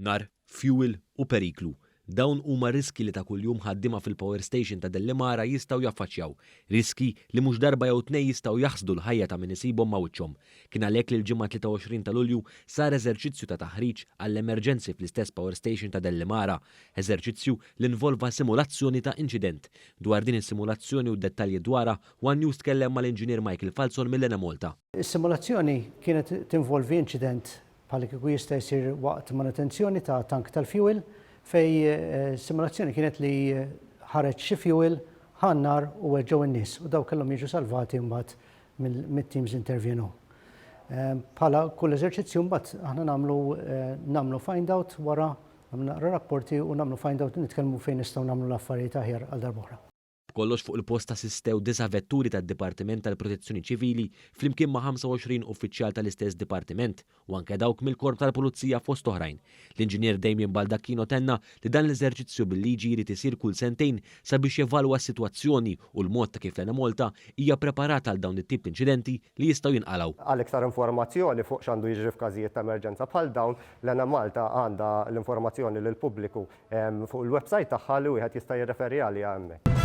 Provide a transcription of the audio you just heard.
nar, fuel u periklu. Dawn huma riski li ta' kuljum ħaddiema fil-Power Station ta' Dellimara jistgħu jaffaċċjaw. Riski li mhux darba jew tnejn jistgħu jaħsdu l-ħajja ta' min isibhom ma' wiċċhom. Kien għalhekk li l-ġimgħa 23 ta' Lulju sar eżerċizzju ta' taħriġ għall-emerġenzi fl-istess Power Station ta' Dellimara, eżerċizzju li involva simulazzjoni ta' inċident. Dwar din is-simulazzjoni u d-dettalji dwarha, One News tkellem mal-Inġinier Michael Falzon mill-Lena Malta. Is-simulazzjoni kienet tinvolvi inċident bħal kieku jista' jsir waqt manutenzjoni ta' tank tal-fuel fej simulazzjoni kienet li ħareġ xi fuel ħannar u weġġew in-nies u daw kellhom jiġu salvati mbagħad mit-teams intervjenu. Bħala kull eżerċizzju mbagħad aħna nagħmlu find out wara naqra rapporti u nagħmlu find out nitkellmu fejn nistgħu nagħmlu l-affarijiet aħjar għal darb'oħra. Kollox fuq il-post assistew 9 vetturi tad-Dipartiment tal-Protezzjoni Ċivili flimkien ma' 25 uffiċjal tal-istess dipartiment u anke dawk mill-Korp tal-Pulizija fost oħrajn. L-Inġinier Damien Baldacchino tenna li dan l-eżerċizzju bil-liġi jrid isir kull sentejn sabiex jevalwa s-sitwazzjoni u l-mod ta' kif Lena Malta hija preparata għal dawn it-tip inċidenti li jistgħu jinqalgħu. Għal iktar informazzjoni fuq x'għandu jiġri f'każijiet ta' emerġenza bħal dawn, Lena Malta għandha l-informazzjoni lill pubbliku fuq il-website tagħha li wieħed jista' jirreferi għaliha hemmhekk.